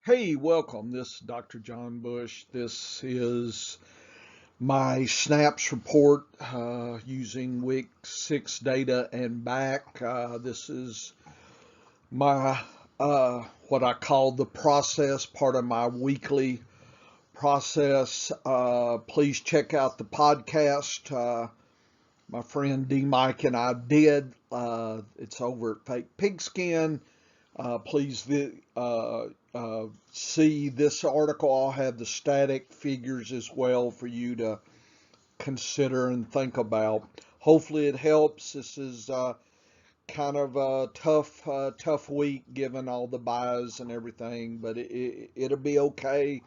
Hey, welcome. This is Dr. John Bush. This is my snaps report using week 6 data and back. This is my what I call the process, part of my weekly process. Please check out the podcast. My friend D. Mike and I did. It's over at Fake Pigskin. Please see this article. I'll have the static figures as well for you to consider and think about. Hopefully it helps. This is kind of a tough week given all the buys and everything, but it'll be okay.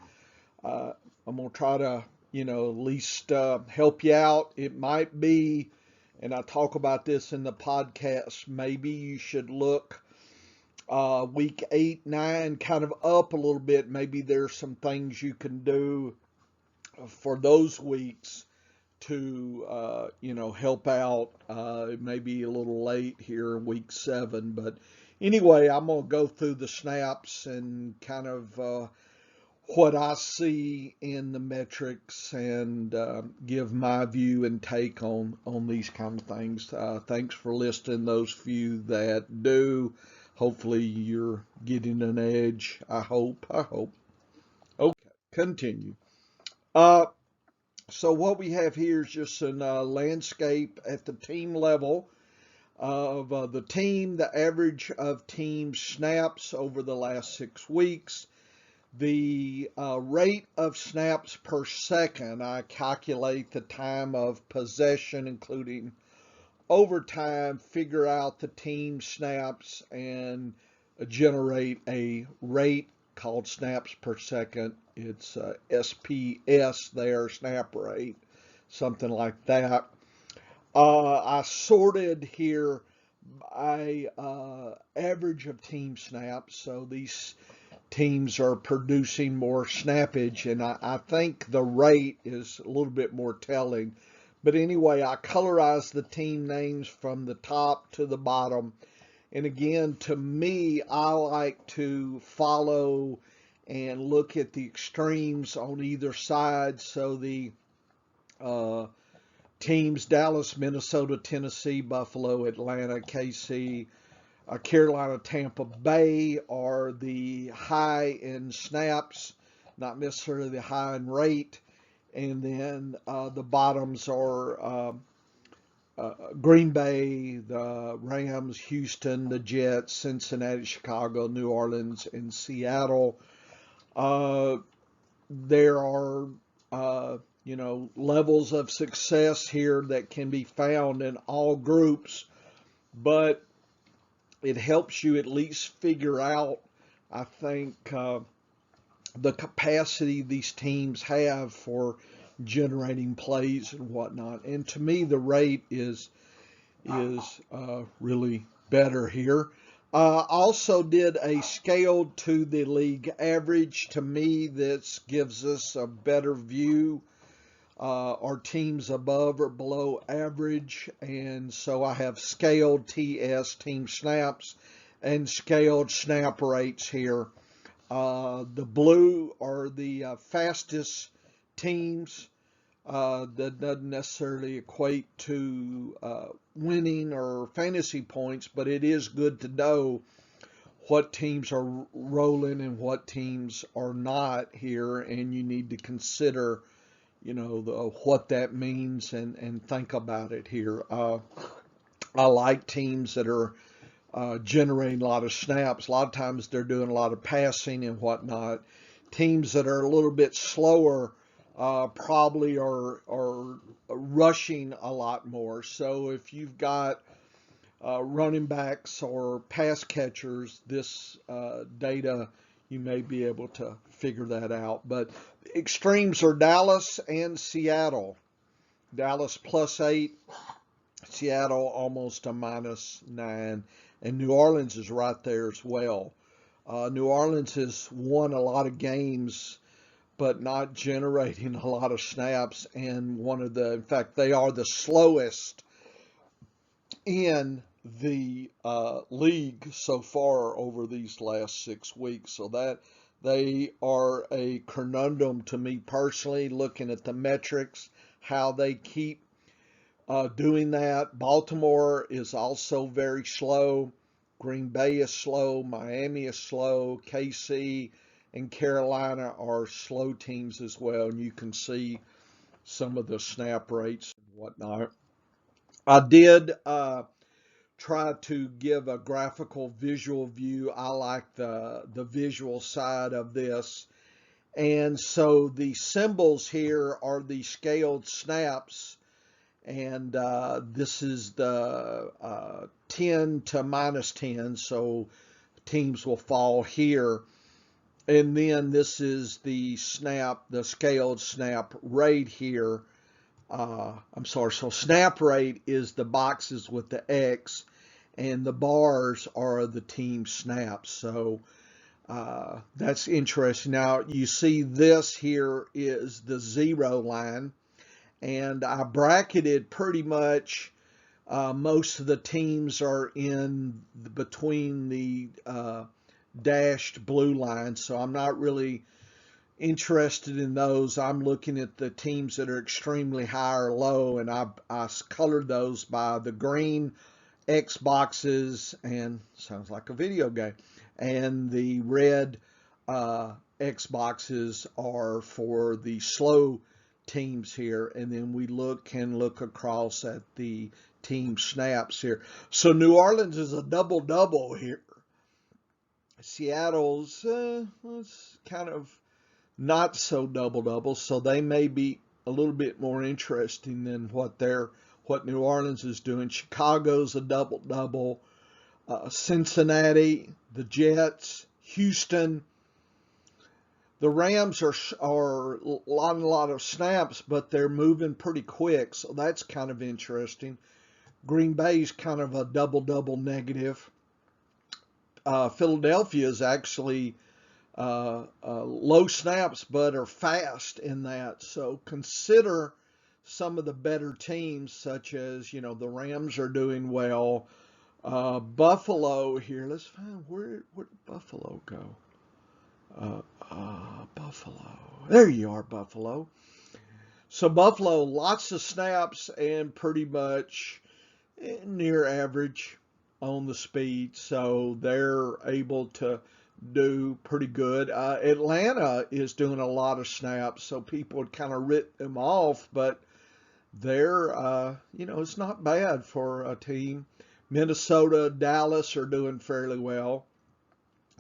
I'm gonna try to, at least help you out. It might be, and I talk about this in the podcast, maybe you should look week 8, 9 kind of up a little bit. Maybe there's some things you can do for those weeks to, help out. It may be a little late here in week 7, but anyway, I'm going to go through the snaps and kind of what I see in the metrics and give my view and take on these kind of things. Thanks for listening, those few that do. Hopefully you're getting an edge. I hope. Okay, continue. Uh, so what we have here is just a landscape at the team level of the team, the average of team snaps over the last 6 weeks. The rate of snaps per second, I calculate the time of possession, including overtime, figure out the team snaps, and generate a rate called snaps per second. It's SPS there, snap rate, something like that. I sorted here by average of team snaps, so these teams are producing more snappage, and I think the rate is a little bit more telling. But anyway, I colorized the team names from the top to the bottom. And again, to me, I like to follow and look at the extremes on either side. So the uh, teams Dallas, Minnesota, Tennessee, Buffalo, Atlanta, KC, Carolina, Tampa Bay are the high in snaps, not necessarily the high in rate. And then the bottoms are Green Bay, the Rams, Houston, the Jets, Cincinnati, Chicago, New Orleans, and Seattle. Uh, there are, levels of success here that can be found in all groups, but it helps you at least figure out, I think, the capacity these teams have for generating plays and whatnot. And to me, the rate is really better here. Also did a scale to the league average. To me, this gives us a better view. Are teams above or below average? And so I have scaled TS, team snaps, and scaled snap rates here. The blue are the fastest teams. That doesn't necessarily equate to winning or fantasy points, but it is good to know what teams are rolling and what teams are not here, and you need to consider, what that means and think about it here. I like teams that are generating a lot of snaps. A lot of times they're doing a lot of passing and whatnot. Teams that are a little bit slower probably are rushing a lot more. So if you've got running backs or pass catchers, this data, you may be able to figure that out. But extremes are Dallas and Seattle. Dallas +8, Seattle almost a -9, and New Orleans is right there as well. New Orleans has won a lot of games, but not generating a lot of snaps. And in fact, they are the slowest in the league so far over these last 6 weeks. So They are a conundrum to me personally, looking at the metrics, how they keep doing that. Baltimore is also very slow. Green Bay is slow. Miami is slow. KC and Carolina are slow teams as well. And you can see some of the snap rates and whatnot. I did try to give a graphical visual view. I like the visual side of this. And so the symbols here are the scaled snaps, and this is the 10 to -10, so teams will fall here. And then this is the snap, the scaled snap rate here. I'm sorry, so snap rate is the boxes with the X, and the bars are the team snaps. So that's interesting. Now you see this here is the 0 line, and I bracketed pretty much most of the teams are in between the dashed blue line, so I'm not really interested in those. I'm looking at the teams that are extremely high or low, and I colored those by the green X boxes, and sounds like a video game, and the red X boxes are for the slow teams here, and then we can look across at the team snaps here. So New Orleans is a double-double here. Seattle's it's kind of not so double-double, so they may be a little bit more interesting than what New Orleans is doing. Chicago's a double-double. Cincinnati, the Jets, Houston. The Rams are a lot of snaps, but they're moving pretty quick, so that's kind of interesting. Green Bay's kind of a double-double negative. Philadelphia is actually low snaps, but are fast in that. So consider some of the better teams, such as, the Rams are doing well. Buffalo here. Let's find where did Buffalo go? Buffalo. There you are, Buffalo. So Buffalo, lots of snaps and pretty much near average on the speed. So they're able to do pretty good. Atlanta is doing a lot of snaps, so people would kind of writ them off, but they're, it's not bad for a team. Minnesota, Dallas are doing fairly well.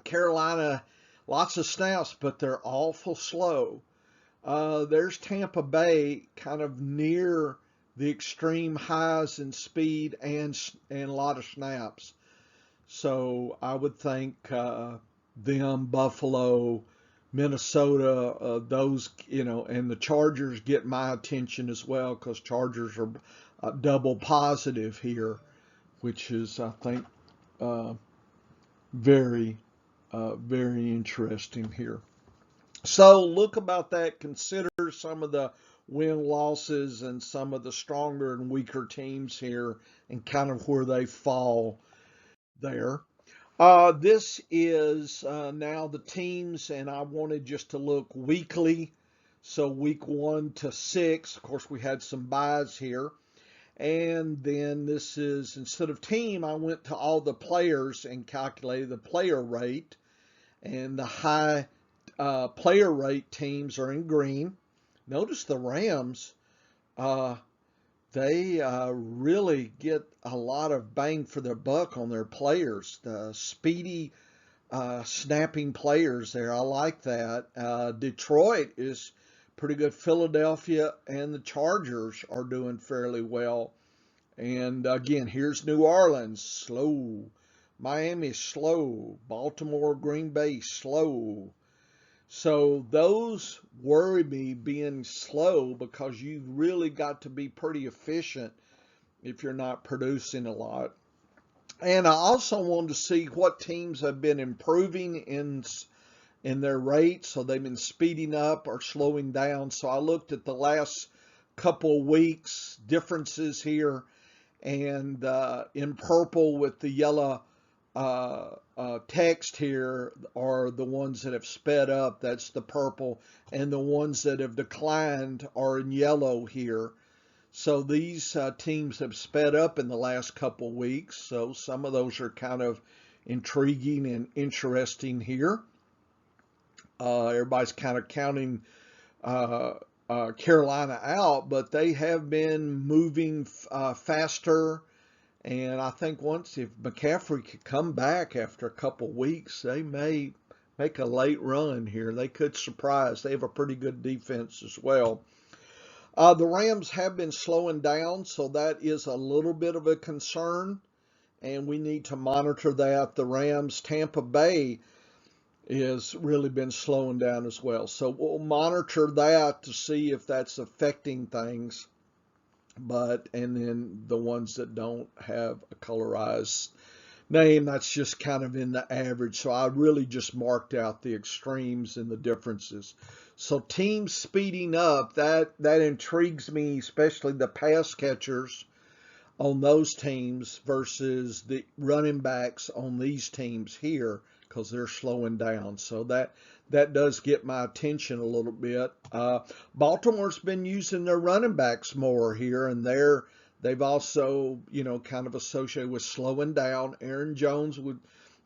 Carolina, lots of snaps, but they're awful slow. There's Tampa Bay, kind of near the extreme highs in speed and a lot of snaps. So I would think them, Buffalo, Minnesota, those, and the Chargers get my attention as well, because Chargers are double positive here, which is, I think, very, very interesting here. So look about that. Consider some of the win-losses and some of the stronger and weaker teams here and kind of where they fall there. This is now the teams, and I wanted just to look weekly. So week 1 to 6, of course, we had some buys here. And then this is, instead of team, I went to all the players and calculated the player rate. And the high player rate teams are in green. Notice the Rams, they really get a lot of bang for their buck on their players. The speedy, snapping players there. I like that. Detroit is pretty good. Philadelphia and the Chargers are doing fairly well. And again, here's New Orleans, slow. Miami, slow. Baltimore, Green Bay, slow. So those worry me, being slow, because you've really got to be pretty efficient if you're not producing a lot. And I also wanted to see what teams have been improving in their rate. So they've been speeding up or slowing down. So I looked at the last couple of weeks, differences here, and in purple with the yellow text here are the ones that have sped up. That's the purple. And the ones that have declined are in yellow here. So these teams have sped up in the last couple weeks. So some of those are kind of intriguing and interesting here. Everybody's kind of counting Carolina out, but they have been moving faster. And I think once if McCaffrey could come back after a couple weeks, they may make a late run here. They could surprise. They have a pretty good defense as well. The Rams have been slowing down, so that is a little bit of a concern, and we need to monitor that. The Rams, Tampa Bay has really been slowing down as well. So we'll monitor that to see if that's affecting things. And then the ones that don't have a colorized name, that's just kind of in the average. So I really just marked out the extremes and the differences. So teams speeding up, that intrigues me, especially the pass catchers on those teams versus the running backs on these teams here, because they're slowing down. So that does get my attention a little bit. Baltimore's been using their running backs more here, and they've also, kind of associated with slowing down. Aaron Jones with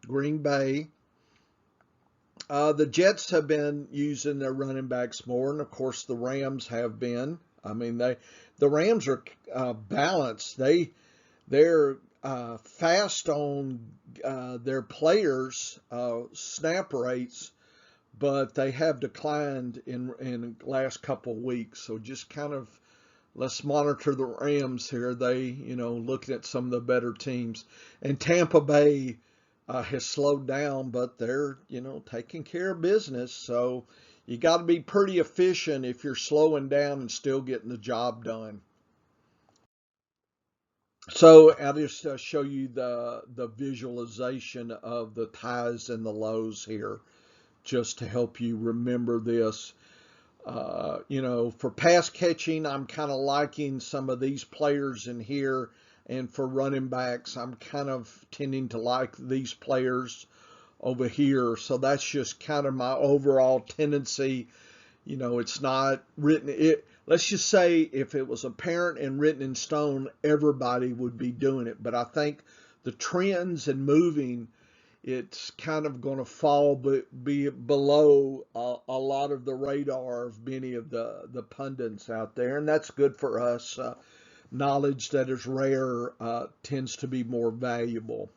Green Bay. The Jets have been using their running backs more, and of course the Rams have been. I mean, the Rams are balanced. They're fast on their players' snap rates, but they have declined in the last couple of weeks. So just kind of let's monitor the Rams here. They, looking at some of the better teams. And Tampa Bay has slowed down, but they're, taking care of business. So you got to be pretty efficient if you're slowing down and still getting the job done. So I'll just show you the visualization of the highs and the lows here, just to help you remember this. For pass catching, I'm kind of liking some of these players in here. And for running backs, I'm kind of tending to like these players over here. So that's just kind of my overall tendency. It's not written. Let's just say if it was apparent and written in stone, everybody would be doing it. But I think the trends and moving, it's kind of going to fall, but be below a lot of the radar of many of the pundits out there. And that's good for us. Knowledge that is rare tends to be more valuable.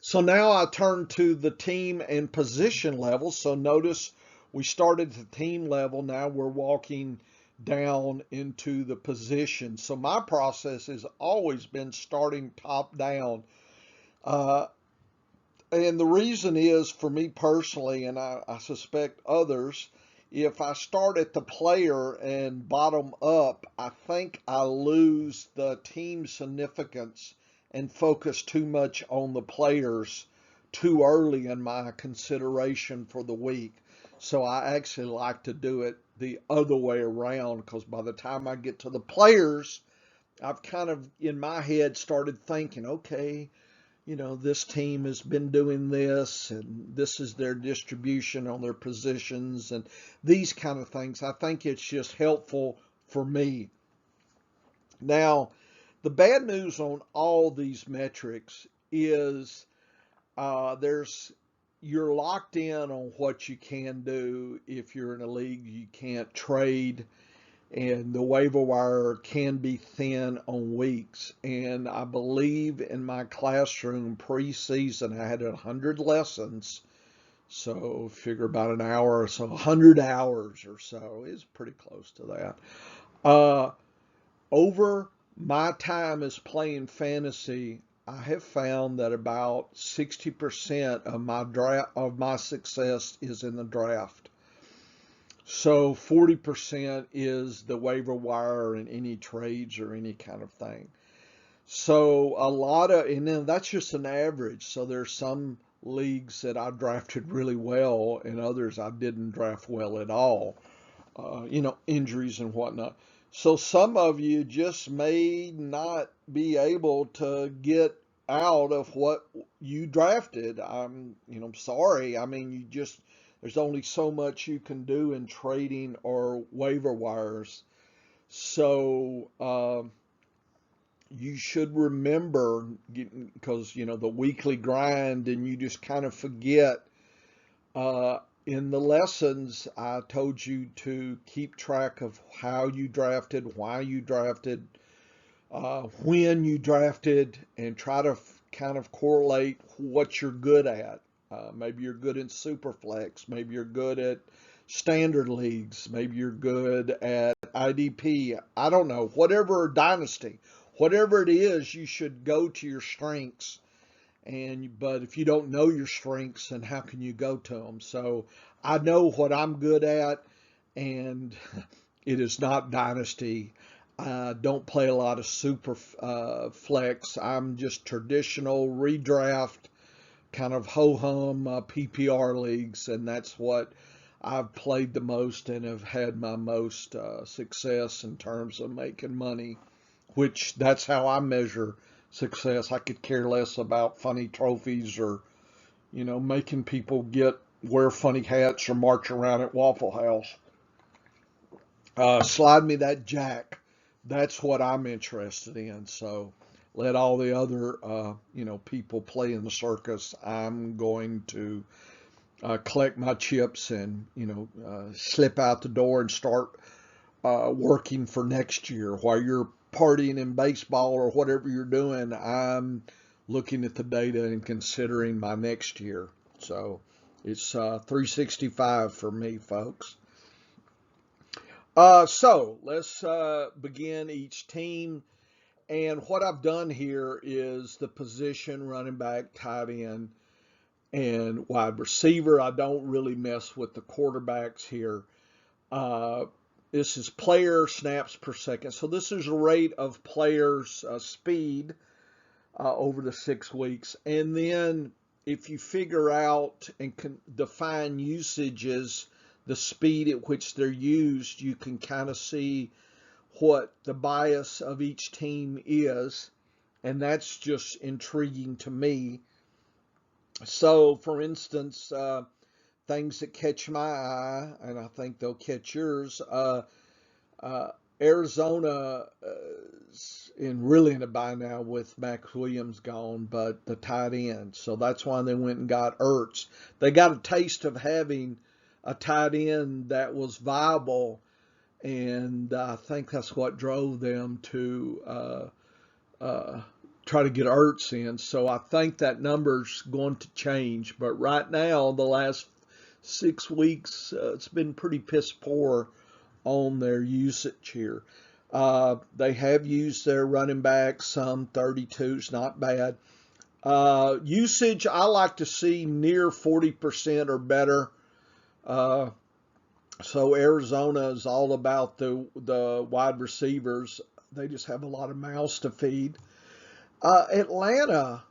So now I turn to the team and position level. So notice we started at the team level. Now we're walking down into the position. So my process has always been starting top down. And the reason is, for me personally, and I suspect others, if I start at the player and bottom up, I think I lose the team significance and focus too much on the players too early in my consideration for the week. So I actually like to do it the other way around, because by the time I get to the players, I've kind of in my head started thinking, okay, this team has been doing this, and this is their distribution on their positions, and these kind of things. I think it's just helpful for me. Now, the bad news on all these metrics is you're locked in on what you can do. If you're in a league, you can't trade, and the waiver wire can be thin on weeks. And I believe in my classroom preseason, I had 100 lessons. So figure about an hour or so, 100 hours or so is pretty close to that. Over my time as playing fantasy, I have found that about 60% of my success is in the draft. So 40% is the waiver wire and any trades or any kind of thing. So and then that's just an average. So there's some leagues that I drafted really well, and others I didn't draft well at all. Injuries and whatnot. So some of you just may not be able to get out of what you drafted. Sorry. I mean, there's only so much you can do in trading or waiver wires. So, you should remember, because, the weekly grind, and you just kind of forget. In the lessons, I told you to keep track of how you drafted, why you drafted, when you drafted, and try to kind of correlate what you're good at. Maybe you're good in Superflex. Maybe you're good at standard leagues. Maybe you're good at IDP. I don't know. Whatever dynasty, whatever it is, you should go to your strengths. But if you don't know your strengths, then how can you go to them? So I know what I'm good at, and it is not dynasty. I don't play a lot of super flex. I'm just traditional redraft, kind of ho-hum PPR leagues, and that's what I've played the most and have had my most success in terms of making money, which that's how I measure success. I could care less about funny trophies or, making people wear funny hats or march around at Waffle House. Slide me that jack. That's what I'm interested in. So let all the other, people play in the circus. I'm going to collect my chips and, slip out the door and start working for next year. While you're partying in baseball or whatever you're doing, I'm looking at the data and considering my next year. So it's 365 for me, folks. So let's begin each team. And what I've done here is the position: running back, tight end, and wide receiver. I don't really mess with the quarterbacks here. Uh, this is player snaps per second. So this is a rate of players' speed over the 6 weeks. And then if you figure out and can define usages, the speed at which they're used, you can kind of see what the bias of each team is. And that's just intriguing to me. So, for instance, things that catch my eye, and I think they'll catch yours. Uh, Arizona is really in a buy now with Max Williams gone, but the tight end. So that's why they went and got Ertz. They got a taste of having a tight end that was viable, and I think that's what drove them to try to get Ertz in. So I think that number's going to change. But right now, the last 6 weeks, it's been pretty piss poor on their usage here. They have used their running back, some 32s, not bad. Usage, I like to see near 40% or better. Uh, so Arizona is all about the wide receivers. They just have a lot of mouths to feed. Atlanta,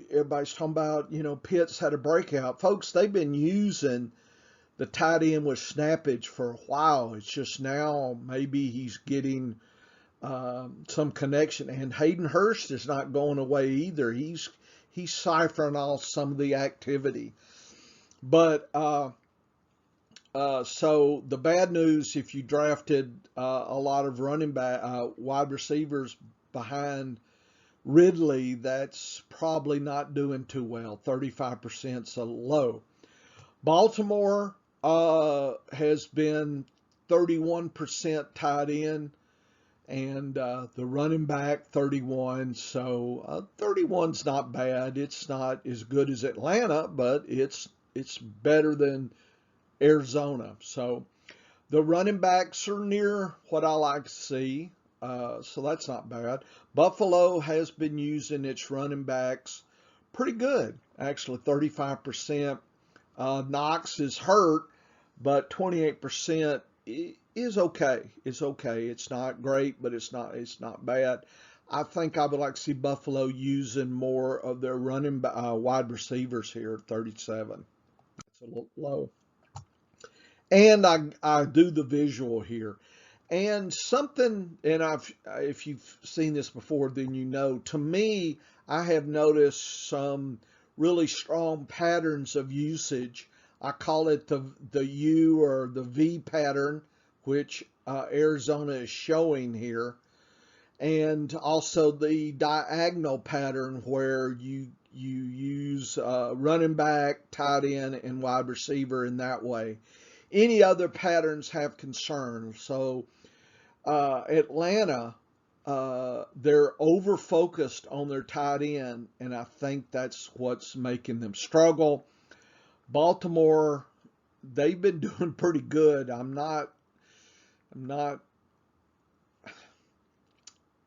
everybody's talking about, Pitts had a breakout. Folks, they've been using the tight end with snappage for a while. It's just now maybe he's getting some connection. And Hayden Hurst is not going away either. He's ciphering off some of the activity. But so the bad news, if you drafted a lot of wide receivers behind Ridley, that's probably not doing too well. 35% is low. Baltimore has been 31% tight end, and the running back 31. So 31's not bad. It's not as good as Atlanta, but it's better than Arizona. So the running backs are near what I like to see. So that's not bad. Buffalo has been using its running backs pretty good, actually, 35%. Knox is hurt, but 28% is okay. It's okay. It's not great, but it's not bad. I think I would like to see Buffalo using more of their wide receivers here at 37. It's a little low. And I do the visual here. And something, and if you've seen this before, then you know, to me, I have noticed some really strong patterns of usage. I call it the U or the V pattern, which Arizona is showing here, and also the diagonal pattern where you use running back, tight end, and wide receiver in that way. Any other patterns have concern. So Atlanta, they're over focused on their tight end, and I think that's what's making them struggle. Baltimore, they've been doing pretty good. I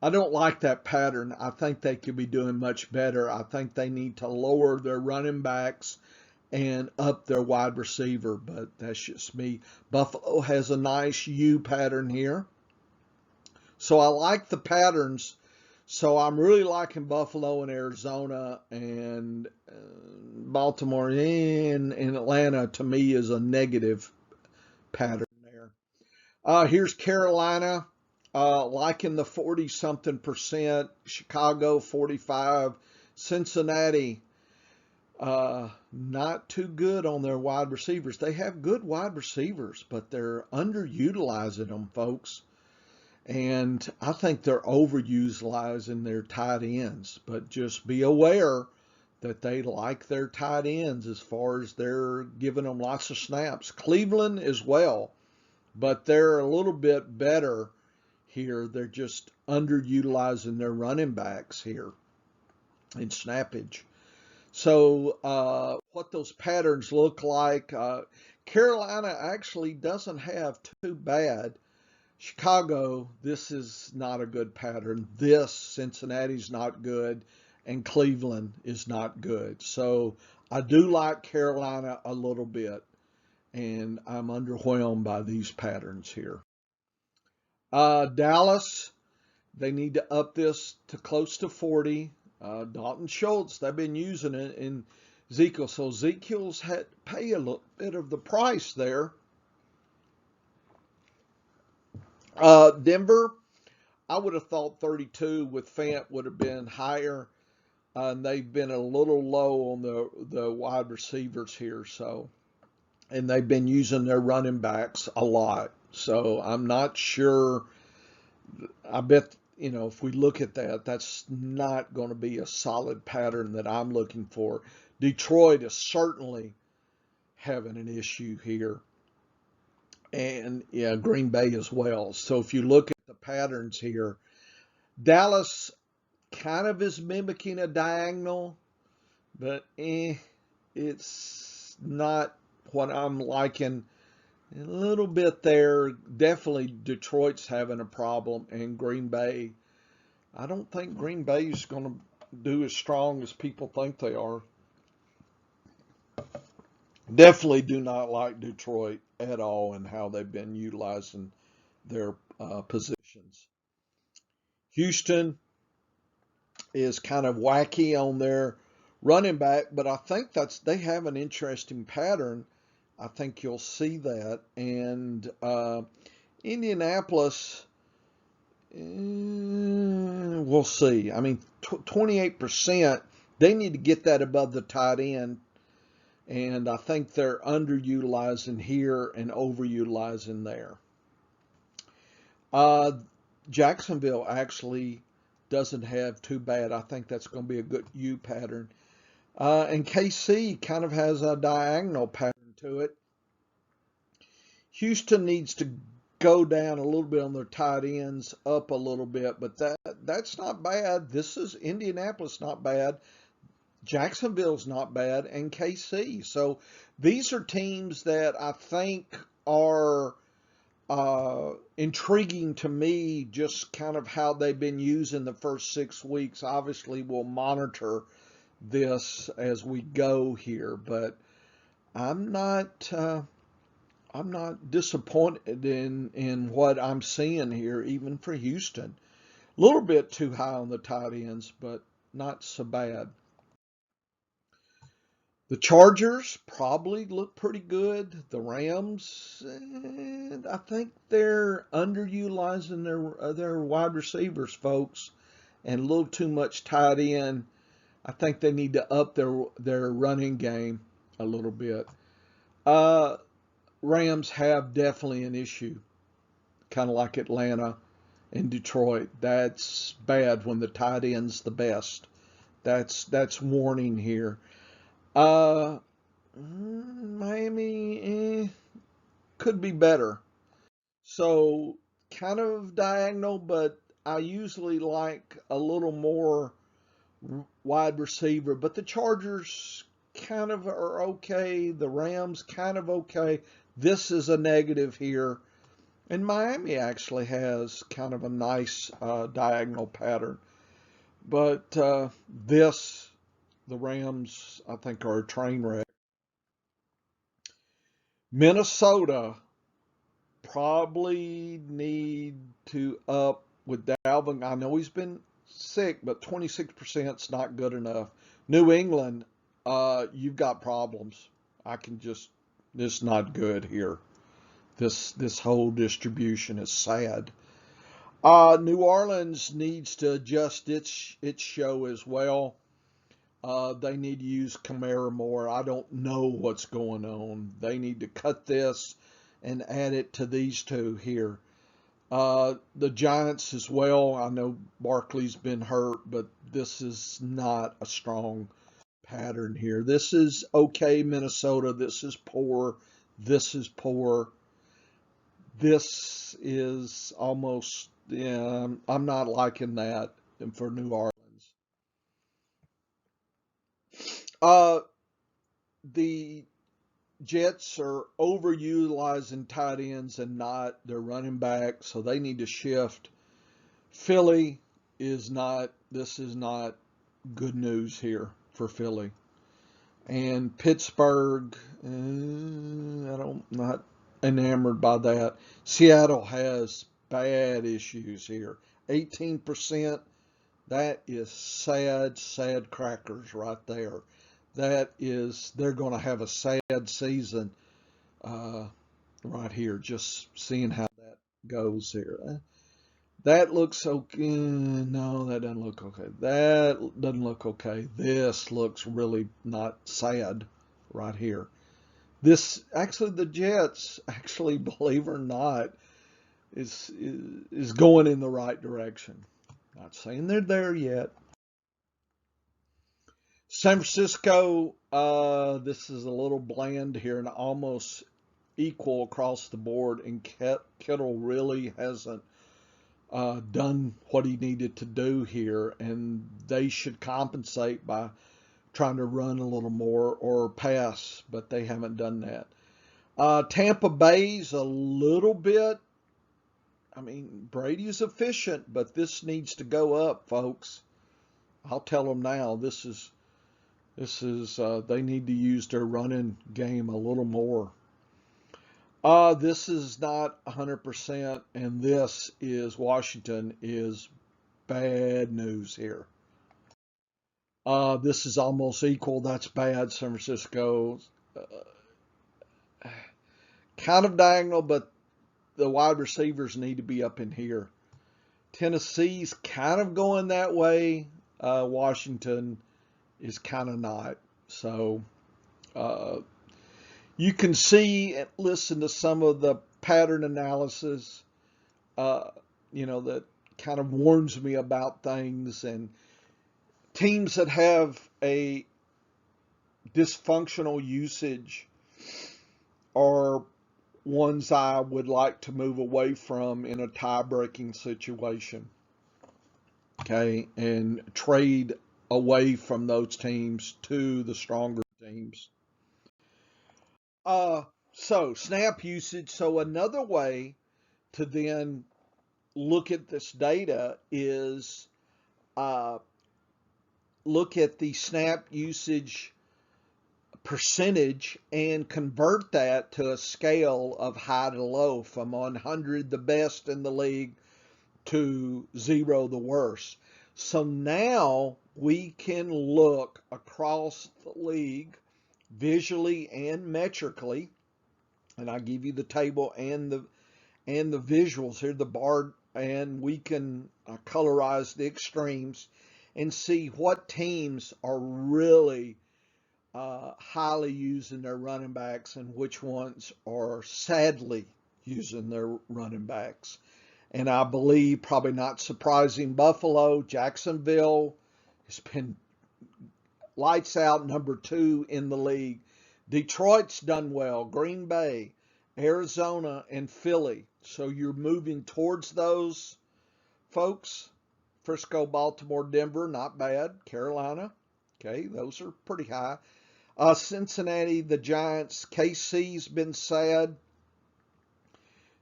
don't like that pattern. I think they could be doing much better. I think they need to lower their running backs and up their wide receiver, but that's just me. Buffalo has a nice U pattern here. So I like the patterns. So I'm really liking Buffalo and Arizona, and Baltimore and Atlanta to me is a negative pattern there. Here's Carolina, liking the 40-something percent. Chicago 45. Cincinnati, not too good on their wide receivers. They have good wide receivers, but they're underutilizing them, folks. And I think they're overutilizing their tight ends. But just be aware that they like their tight ends as far as they're giving them lots of snaps. Cleveland as well, but they're a little bit better here. They're just underutilizing their running backs here in snappage. So what those patterns look like, Carolina actually doesn't have too bad. Chicago, this is not a good pattern. This, Cincinnati's not good, and Cleveland is not good. So I do like Carolina a little bit, and I'm underwhelmed by these patterns here. Dallas, they need to up this to close to 40. Dalton Schultz, they've been using it in Ezekiel. So Ezekiel's had to pay a little bit of the price there. Denver, I would have thought 32 with Fant would have been higher. And they've been a little low on the wide receivers here. So, and they've been using their running backs a lot. So I'm not sure. I bet, if we look at that, that's not going to be a solid pattern that I'm looking for. Detroit is certainly having an issue here. And yeah, Green Bay as well. So if you look at the patterns here, Dallas kind of is mimicking a diagonal, but it's not what I'm liking. A little bit there. Definitely Detroit's having a problem, and Green Bay. I don't think Green Bay's going to do as strong as people think they are. Definitely do not like Detroit at all and how they've been utilizing their positions. Houston is kind of wacky on their running back, but I think they have an interesting pattern. I think you'll see that. And Indianapolis, we'll see. I mean, 28%, they need to get that above the tight end. And I think they're underutilizing here and overutilizing there. Jacksonville actually doesn't have too bad. I think that's going to be a good U pattern. And KC kind of has a diagonal pattern to it. Houston needs to go down a little bit on their tight ends, up a little bit, but that's not bad. This is Indianapolis, not bad. Jacksonville's not bad, and KC. So these are teams that I think are intriguing to me, just kind of how they've been used in the first 6 weeks. Obviously, we'll monitor this as we go here, but I'm not disappointed in what I'm seeing here, even for Houston. A little bit too high on the tight ends, but not so bad. The Chargers probably look pretty good. The Rams, I think they're underutilizing their wide receivers, folks, and a little too much tight end. I think they need to up their running game a little bit. Uh, Rams have definitely an issue, kind of like Atlanta and Detroit. That's bad when the tight end's the best. That's warning here. Uh, Miami could be better. So kind of diagonal, but I usually like a little more wide receiver. But the Chargers kind of are okay. The Rams kind of okay. This is a negative here. And Miami actually has kind of a nice diagonal pattern. But the Rams, I think, are a train wreck. Minnesota probably need to up with Dalvin. I know he's been sick, but 26% is not good enough. New England, you've got problems. This is not good here. This whole distribution is sad. New Orleans needs to adjust its show as well. They need to use Kamara more. I don't know what's going on. They need to cut this and add it to these two here. The Giants as well. I know Barkley's been hurt, but this is not a strong pattern here. This is okay, Minnesota. This is poor. This is poor. This is almost, yeah, I'm not liking that for New Orleans. Uh, the Jets are overutilizing tight ends and not their running back, so they need to shift. Philly this is not good news here for Philly. And Pittsburgh, not enamored by that. Seattle has bad issues here. 18%, that is sad crackers right there. They're going to have a sad season right here, just seeing how that goes here. That looks okay. No, that doesn't look okay. That doesn't look okay. This looks really not sad right here. The Jets, actually, believe it or not, is going in the right direction. Not saying they're there yet. San Francisco, this is a little bland here and almost equal across the board, and Kittle really hasn't done what he needed to do here, and they should compensate by trying to run a little more or pass, but they haven't done that. Tampa Bay's a little bit, I mean, Brady's efficient, but this needs to go up, folks. I'll tell them now, they need to use their running game a little more. This is not 100%, and Washington is bad news here. This is almost equal. That's bad, San Francisco. Kind of diagonal, but the wide receivers need to be up in here. Tennessee's kind of going that way. Washington is kind of not. So you can see and listen to some of the pattern analysis, that kind of warns me about things. And teams that have a dysfunctional usage are ones I would like to move away from in a tie-breaking situation. Okay, and trade away from those teams to the stronger teams. So snap usage. So another way to then look at this data is look at the snap usage percentage and convert that to a scale of high to low, from 100 the best in the league to 0 the worst. So now we can look across the league visually and metrically, and I give you the table and the visuals here, the bar, and we can colorize the extremes and see what teams are really highly using their running backs and which ones are sadly using their running backs. And I believe, probably not surprising, Buffalo, Jacksonville has been lights out, number 2 in the league. Detroit's done well, Green Bay, Arizona, and Philly. So you're moving towards those folks. Frisco, Baltimore, Denver, not bad. Carolina, okay, those are pretty high. Cincinnati, the Giants, KC's been sad.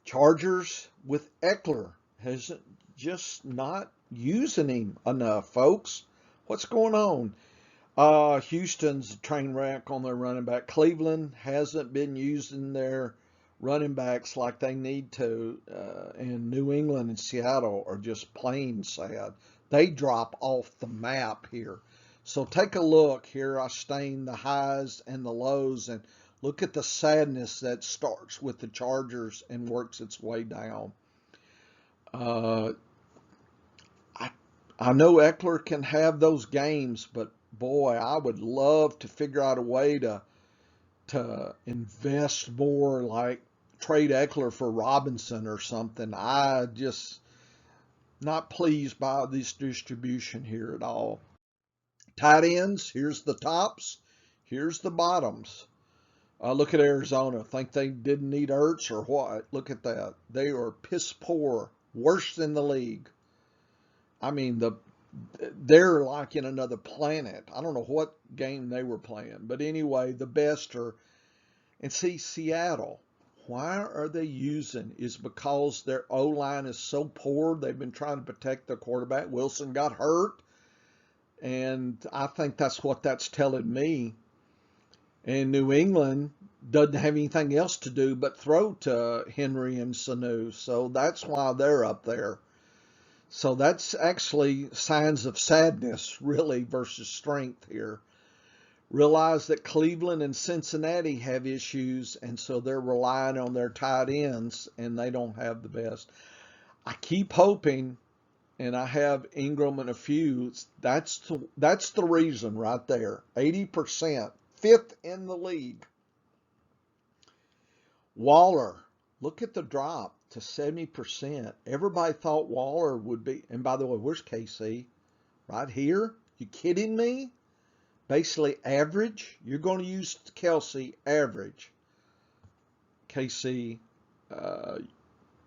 Chargers with Eckler has just not using him enough, folks. What's going on? Houston's a train wreck on their running back. Cleveland hasn't been using their running backs like they need to. And New England and Seattle are just plain sad. They drop off the map here. So take a look here. I stain the highs and the lows, and look at the sadness that starts with the Chargers and works its way down. I know Eckler can have those games, but boy, I would love to figure out a way to invest more, like trade Eckler for Robinson or something. I just not pleased by this distribution here at all. Tight ends, here's the tops, here's the bottoms. Look at Arizona. Think they didn't need Ertz or what? Look at that. They are piss poor, worse than the league. I mean, they're like in another planet. I don't know what game they were playing, but anyway, the best are. And see, Seattle. Why are they using? Is because their O-line is so poor. They've been trying to protect their quarterback. Wilson got hurt, and I think that's what that's telling me. And New England doesn't have anything else to do but throw to Henry and Sanu. So that's why they're up there. So that's actually signs of sadness, really, versus strength here. Realize that Cleveland and Cincinnati have issues, and so they're relying on their tight ends, and they don't have the best. I keep hoping, and I have Ingram and a few. That's the reason right there. 80%, 5th in the league. Waller, look at the drop to 70%. Everybody thought Waller would be, and by the way, where's KC? Right here? You kidding me? Basically average. You're going to use Kelsey average. KC, I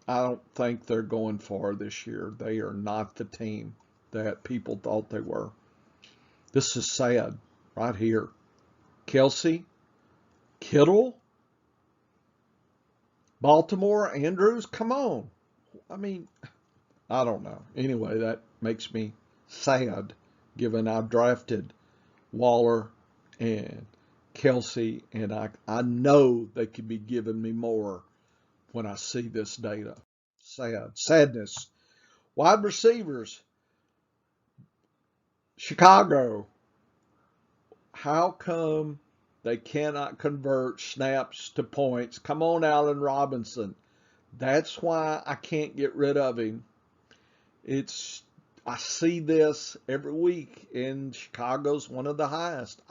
don't think they're going far this year. They are not the team that people thought they were. This is sad right here. Kelsey, Kittle, Baltimore, Andrews, come on. I mean, I don't know. Anyway, that makes me sad, given I've drafted Waller and Kelsey, and I know they could be giving me more when I see this data. Sadness. Wide receivers, Chicago. How come they cannot convert snaps to points? Come on, Allen Robinson. That's why I can't get rid of him. I see this every week, and Chicago's one of the highest.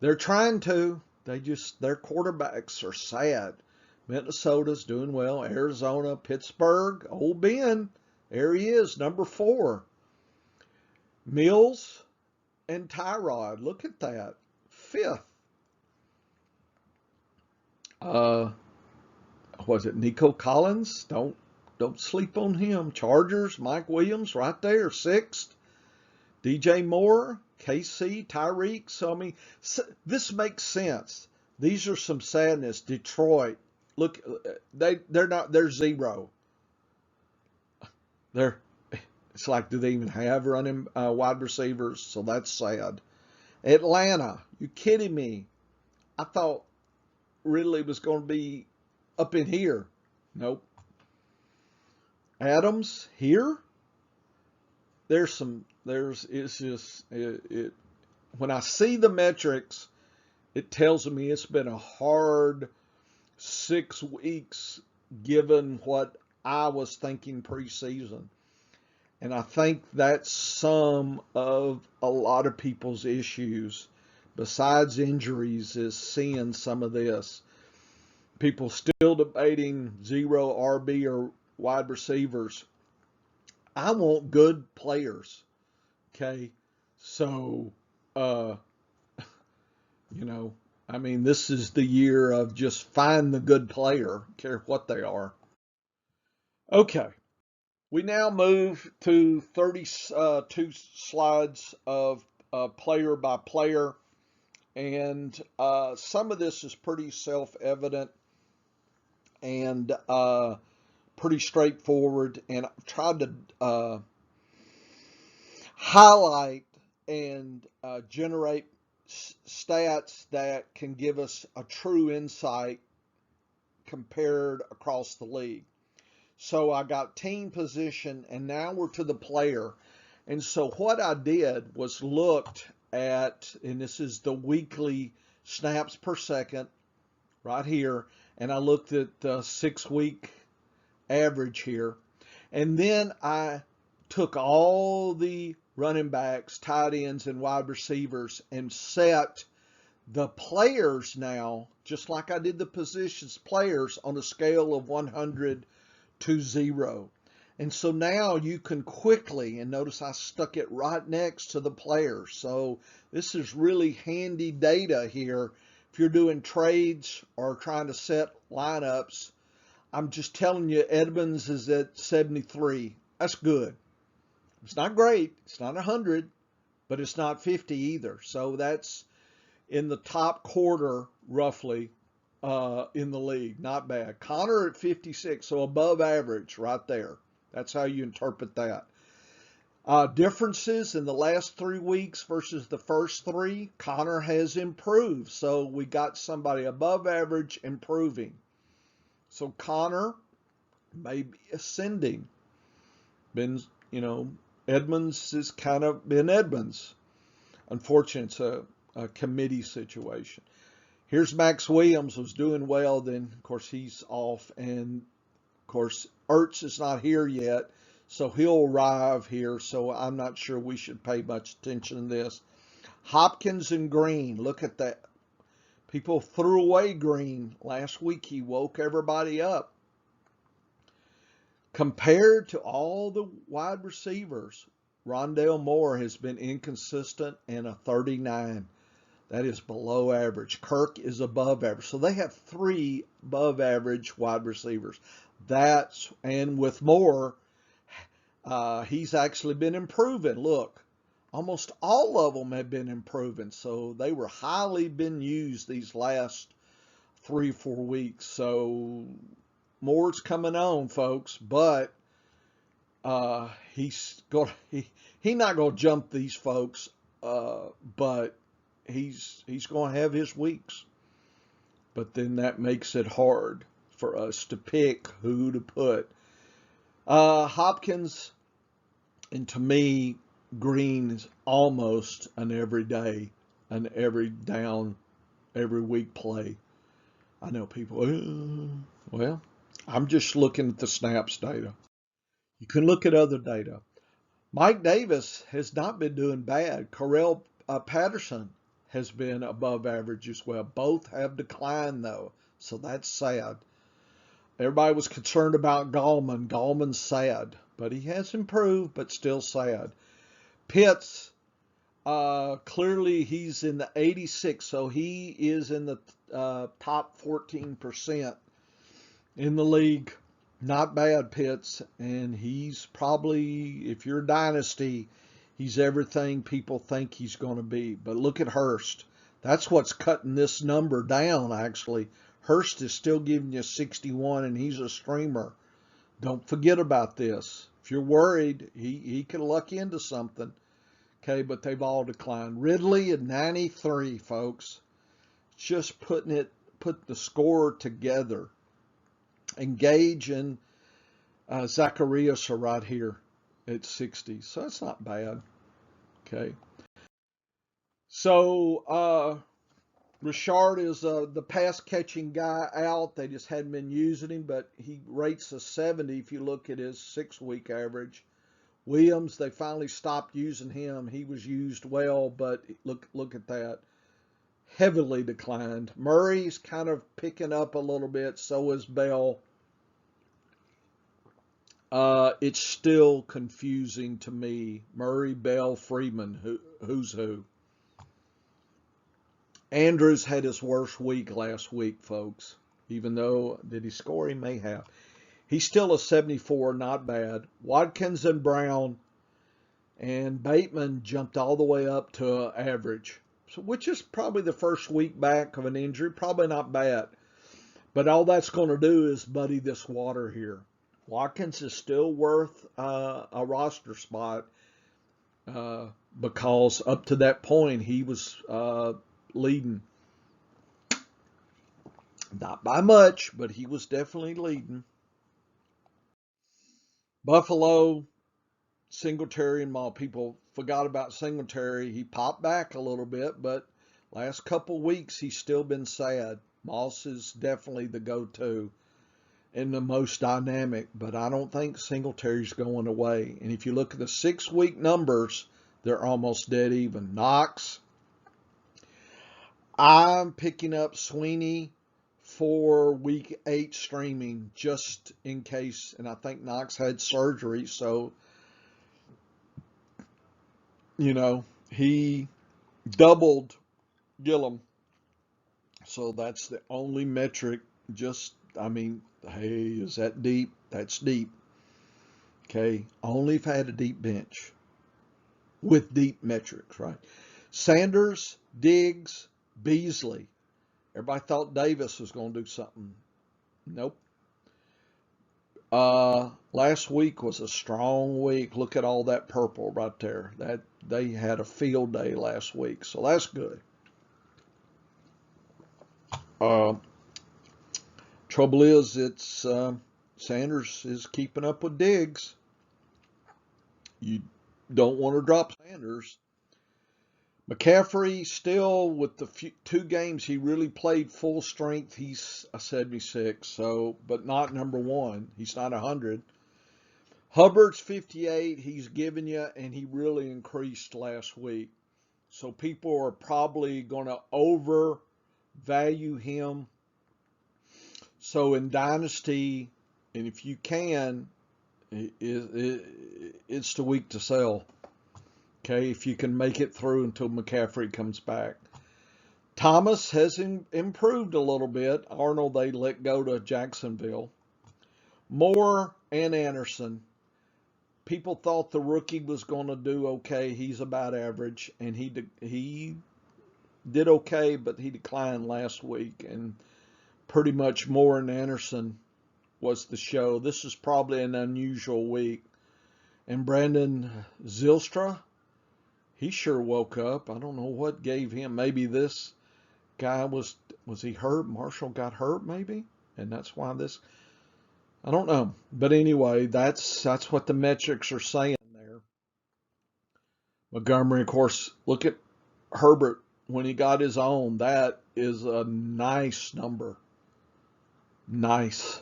They're trying to. Their quarterbacks are sad. Minnesota's doing well. Arizona, Pittsburgh, old Ben, there he is, number 4. Mills and Tyrod, look at that, 5th. Was it Nico Collins? Don't sleep on him. Chargers, Mike Williams, right there, 6th. DJ Moore, KC, Tyreek. So I mean, this makes sense. These are some sadness. Detroit, look, they're 0. It's like, do they even have running wide receivers? So that's sad. Atlanta, you kidding me? I thought Ridley was going to be up in here. Nope. Adams here. It's just when I see the metrics, it tells me it's been a hard 6 weeks given what I was thinking preseason. And I think that's some of a lot of people's issues, besides injuries, is seeing some of this. People still debating zero RB or wide receivers. I want good players. Okay. So, uh, I mean, this is the year of just find the good player, care what they are. Okay. We now move to 32 slides of player by player, and some of this is pretty self-evident and pretty straightforward, and I've tried to highlight and generate stats that can give us a true insight compared across the league. So I got team position, and now we're to the player. And so what I did was looked at, and this is the weekly snaps per second right here, and I looked at the 6-week average here. And then I took all the running backs, tight ends, and wide receivers and set the players now, just like I did the positions, players on a scale of 100 to 0. And so now you can quickly, and notice I stuck it right next to the players. So this is really handy data here if you're doing trades or trying to set lineups. I'm just telling you, Edmonds is at 73. That's good. It's not great. It's not 100, but it's not 50 either. So that's in the top quarter, roughly, in the league. Not bad. Connor at 56, so above average right there. That's how you interpret that. Differences in the last 3 weeks versus the first 3, Connor has improved. So we got somebody above average improving. So Connor may be ascending. Been, Edmonds has kind of been Edmonds. Unfortunately, it's a committee situation. Here's Max Williams, was doing well. Then, of course, he's off. And, of course, Ertz is not here yet. So he'll arrive here. So I'm not sure we should pay much attention to this. Hopkins and Green. Look at that. People threw away Green. Last week he woke everybody up. Compared to all the wide receivers, Rondale Moore has been inconsistent and a 39. That is below average. Kirk is above average. So they have 3 above average wide receivers. And with Moore, he's actually been improving. Look, almost all of them have been improving. So they were highly been used these last 3-4 weeks. So Moore's coming on, folks, but he's not going to jump these folks, but he's going to have his weeks. But then that makes it hard for us to pick who to put. Hopkins, and to me, Green is almost an every every down, every week play. I know people, well, I'm just looking at the snaps data. You can look at other data. Mike Davis has not been doing bad. Correll Patterson has been above average as well. Both have declined, though, so that's sad. Everybody was concerned about Gallman. Gallman's sad, but he has improved, but still sad. Pitts, clearly he's in the 86, so he is in the top 14% in the league. Not bad, Pitts, and he's probably, if you're a dynasty, he's everything people think he's going to be. But look at Hurst. That's what's cutting this number down, actually. Hurst is still giving you 61, and he's a streamer. Don't forget about this. If you're worried, he could luck into something. Okay, but they've all declined. Ridley at 93, folks. Just put the score together. Engage and Zacharias are right here at 60. So that's not bad. Okay. So Richard is the pass catching guy out. They just hadn't been using him, but he rates a 70 if you look at his 6-week average. Williams, they finally stopped using him. He was used well, but look at that. Heavily declined. Murray's kind of picking up a little bit, so is Bell. It's still confusing to me. Murray, Bell, Freeman, who's who? Andrews had his worst week last week, folks. Even though, did he score? He may have. He's still a 74, not bad. Watkins and Brown and Bateman jumped all the way up to average, which is probably the first week back of an injury. Probably not bad. But all that's going to do is muddy this water here. Watkins is still worth a roster spot because up to that point he was leading. Not by much, but he was definitely leading. Buffalo, Singletary and Maul. People forgot about Singletary. He popped back a little bit, but last couple weeks he's still been sad. Moss is definitely the go-to and the most dynamic, but I don't think Singletary's going away. And if you look at the 6-week numbers, they're almost dead even. Knox, I'm picking up Sweeney for week 8 streaming just in case, and I think Knox had surgery, so he doubled Gillum. So that's the only metric. Hey, is that deep? That's deep. Okay, only if I had a deep bench with deep metrics, right? Sanders, Diggs, Beasley. Everybody thought Davis was going to do something. Nope. Last week was a strong week. Look at all that purple right there. That they had a field day last week, so that's good. Trouble is, it's Sanders is keeping up with Diggs. You don't want to drop Sanders. McCaffrey still with the 2 games he really played full strength. He's a 76, so but not number 1. He's not 100. Hubbard's 58. He's given you, and he really increased last week. So people are probably going to overvalue him. So in Dynasty, and if you can, it's the week to sell. Okay, if you can make it through until McCaffrey comes back. Thomas has improved a little bit. Arnold, they let go to Jacksonville. Moore and Anderson. People thought the rookie was going to do okay. He's about average, and he did okay, but he declined last week. And pretty much Moore and Anderson was the show. This is probably an unusual week. And Brandon Zylstra, he sure woke up. I don't know what gave him. Maybe this guy was he hurt? Marshall got hurt maybe? And that's why this, I don't know. But anyway, that's what the metrics are saying there. Montgomery, of course, look at Herbert when he got his own. That is a nice number. Nice.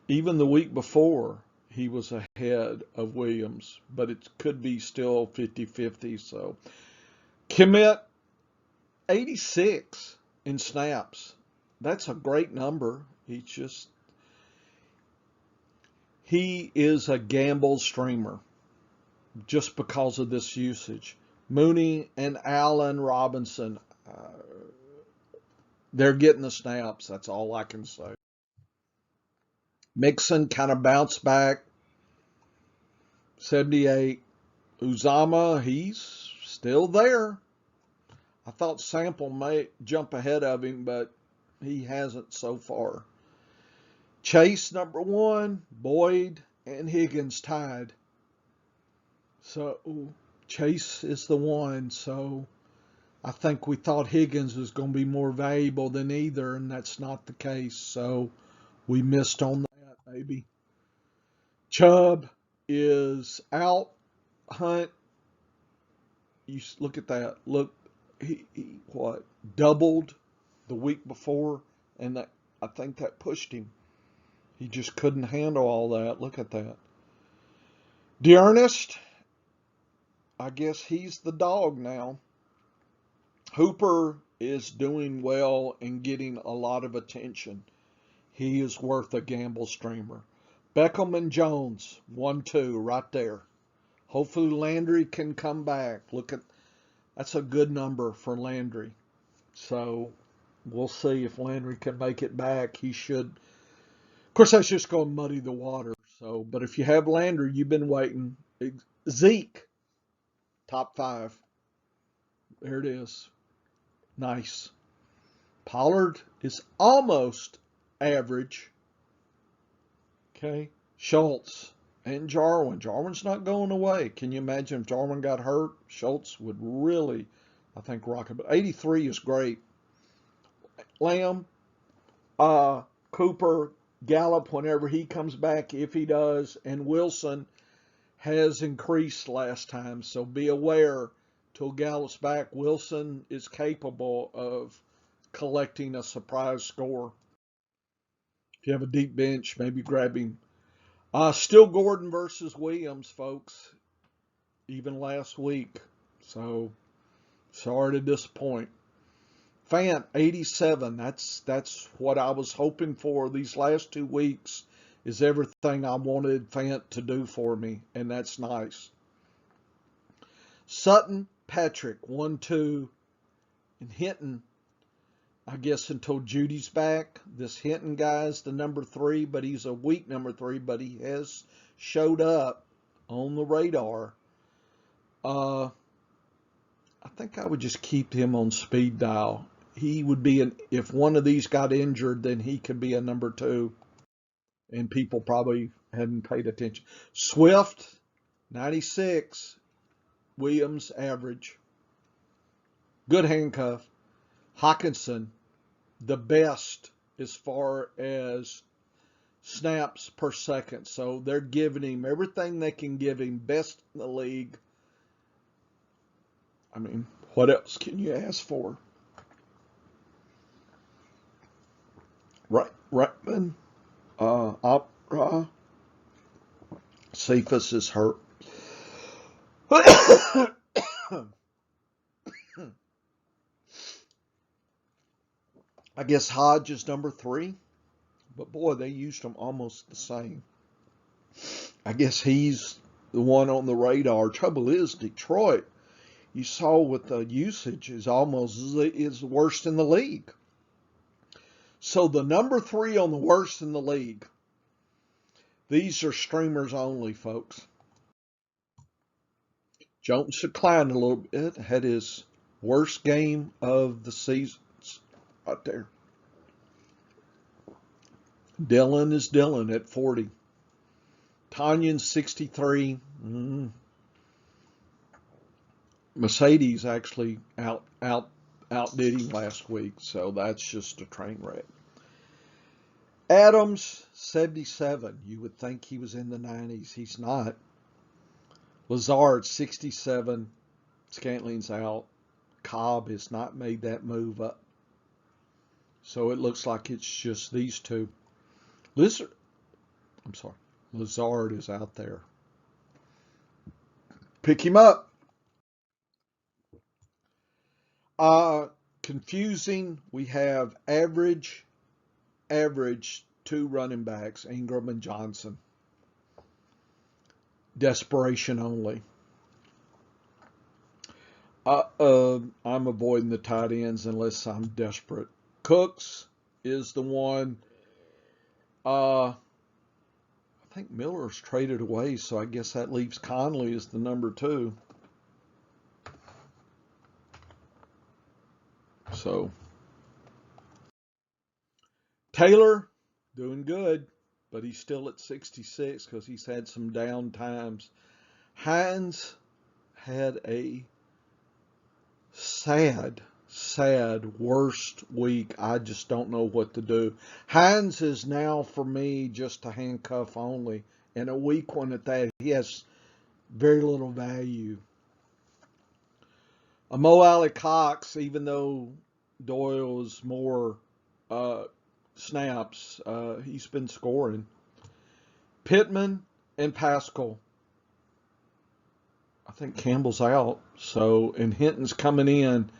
Even the week before, he was ahead of Williams, but it could be still 50-50. So, Kmet, 86 in snaps. That's a great number. He is a gamble streamer just because of this usage. Mooney and Allen Robinson, they're getting the snaps. That's all I can say. Mixon kind of bounced back, 78. Uzama, he's still there. I thought Sample may jump ahead of him, but he hasn't so far. Chase, number 1. Boyd and Higgins tied. So Chase is the one. So I think we thought Higgins was going to be more valuable than either, and that's not the case. So we missed on that, maybe. Chubb is out. Hunt, you look at that. Look, he what, doubled the week before, and that, I think that pushed him. He just couldn't handle all that. Look at that. Dearnest, I guess he's the dog now. Hooper is doing well and getting a lot of attention. He is worth a gamble streamer. Beckham and Jones, 1-2 right there. Hopefully Landry can come back. Look at, that's a good number for Landry. So we'll see if Landry can make it back. He should. Of course, that's just going to muddy the water. So, but if you have Landry, you've been waiting. Zeke, top 5. There it is. Nice. Pollard is almost average. Okay. Schultz and Jarwin. Jarwin's not going away. Can you imagine if Jarwin got hurt? Schultz would really, I think, rock it. But 83 is great. Lamb, Cooper, Gallup, whenever he comes back, if he does, and Wilson has increased last time. So be aware till Gallup's back. Wilson is capable of collecting a surprise score. If you have a deep bench, maybe grab him. Still Gordon versus Williams, folks, even last week. So, sorry to disappoint. Fant, 87. That's what I was hoping for these last 2 weeks, is everything I wanted Fant to do for me, and that's nice. Sutton, Patrick, 1-2. And Hinton, I guess until Judy's back. This Hinton guy is the number 3, but he's a weak number 3, but he has showed up on the radar. I think I would just keep him on speed dial. He would be if one of these got injured, then he could be a number 2. And people probably hadn't paid attention. Swift, 96. Williams, average. Good handcuff. Hawkinson, the best as far as snaps per second. So they're giving him everything they can give him, best in the league. I mean, what else can you ask for? Reitman, Opera, Cephas is hurt. I guess Hodge is number 3, but boy, they used him almost the same. I guess he's the one on the radar. Trouble is, Detroit, you saw with the usage, is worst in the league. So the number 3 on the worst in the league. These are streamers only, folks. Jones declined a little bit. Had his worst game of the season right there. Dylan is Dylan at 40. Tanyan, 63. Mercedes actually outdid him last week, so that's just a train wreck. Adams, 77. You would think he was in the 90s. He's not. Lazard, 67. Scantling's out. Cobb has not made that move up. So it looks like it's just these two. Lazard is out there. Pick him up. Confusing. We have average 2 running backs, Ingram and Johnson. Desperation only. I'm avoiding the tight ends unless I'm desperate. Cooks is the one. I think Miller's traded away, so I guess that leaves Conley as the number 2. So Taylor, doing good, but he's still at 66 because he's had some down times. Hines had a sad worst week. I just don't know what to do. Hines is now for me just a handcuff only, and a weak one at that. He has very little value. Mo Alley Cox, even though Doyle's more uh, snaps, he's been scoring. Pittman and Pascal. I think Campbell's out, so and Hinton's coming in,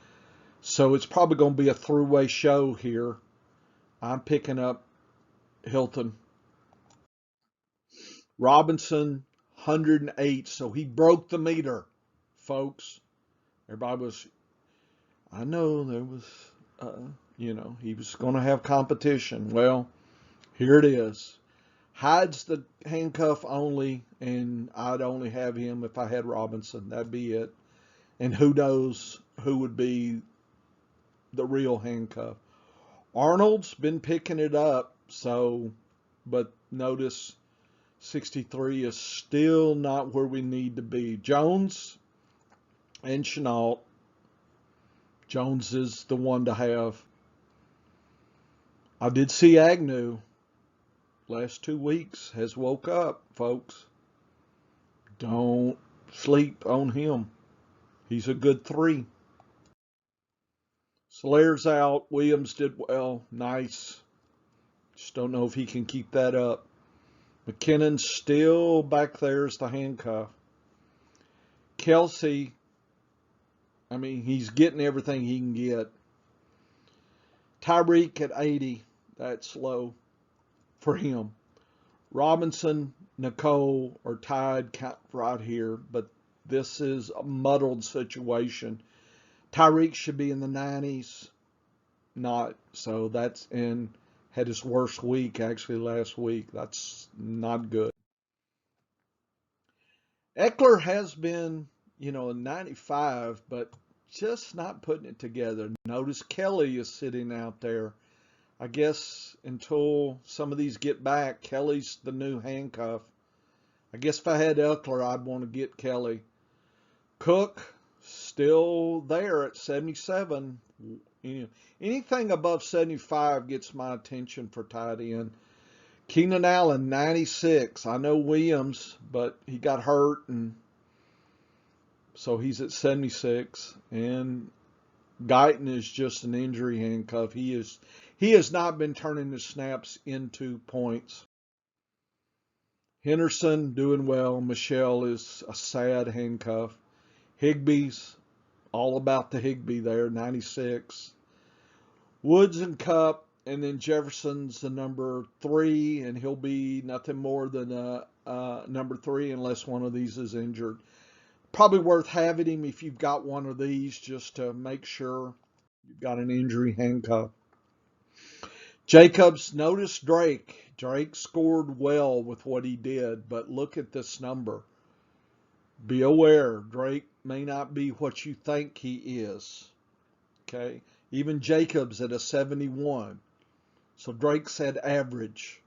so it's probably going to be a throughway show here. I'm picking up Hilton. Robinson, 108, so he broke the meter, folks. Everybody was, I know there was, he was going to have competition. Well, here it is. Hyde's the handcuff only, and I'd only have him if I had Robinson. That'd be it. And who knows who would be the real handcuff. Arnold's been picking it up, but notice 63 is still not where we need to be. Jones and Chenault. Jones is the one to have. I did see Agnew last 2 weeks has woke up, folks. Don't sleep on him. He's a good 3. Solaire's out. Williams did well. Nice. Just don't know if he can keep that up. McKinnon's still back there as the handcuff. Kelsey, he's getting everything he can get. Tyreek at 80. That's low for him. Robinson, Nicole are tied right here, but this is a muddled situation. Tyreek should be in the 90s. Not. So that's in. Had his worst week actually last week. That's not good. Eckler has been, a 95, but just not putting it together. Notice Kelly is sitting out there. I guess until some of these get back, Kelly's the new handcuff. I guess if I had Eckler, I'd want to get Kelly. Cook, still there at 77. Anything above 75 gets my attention for tight end. Keenan Allen, 96. I know Williams, but he got hurt, and so he's at 76. And Guyton is just an injury handcuff. He has not been turning his snaps into points. Henderson doing well. Michelle is a sad handcuff. Higbee's all about the Higbee there, 96. Woods and Cup, and then Jefferson's the number 3, and he'll be nothing more than number 3 unless one of these is injured. Probably worth having him if you've got one of these just to make sure you've got an injury handcuff. Jacobs, notice Drake. Drake scored well with what he did, but look at this number. Be aware, Drake may not be what you think he is. Okay? Even Jacobs at a 71. So Drake said average.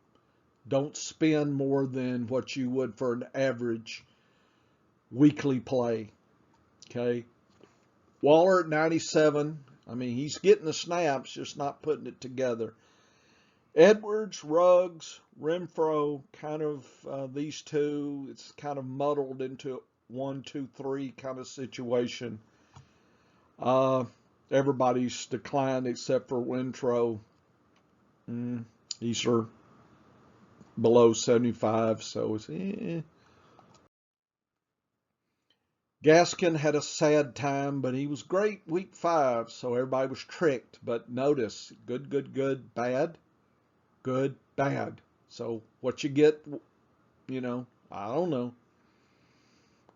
Don't spend more than what you would for an average weekly play. Okay? Waller at 97. He's getting the snaps, just not putting it together. Edwards, Ruggs, Renfro, kind of these two, it's kind of muddled into 1, 2, 3 kind of situation. Everybody's declined except for Renfro. These are below 75, so it's Gaskin had a sad time, but he was great week 5, so everybody was tricked. But notice, good, bad, good, bad. So what you get, I don't know.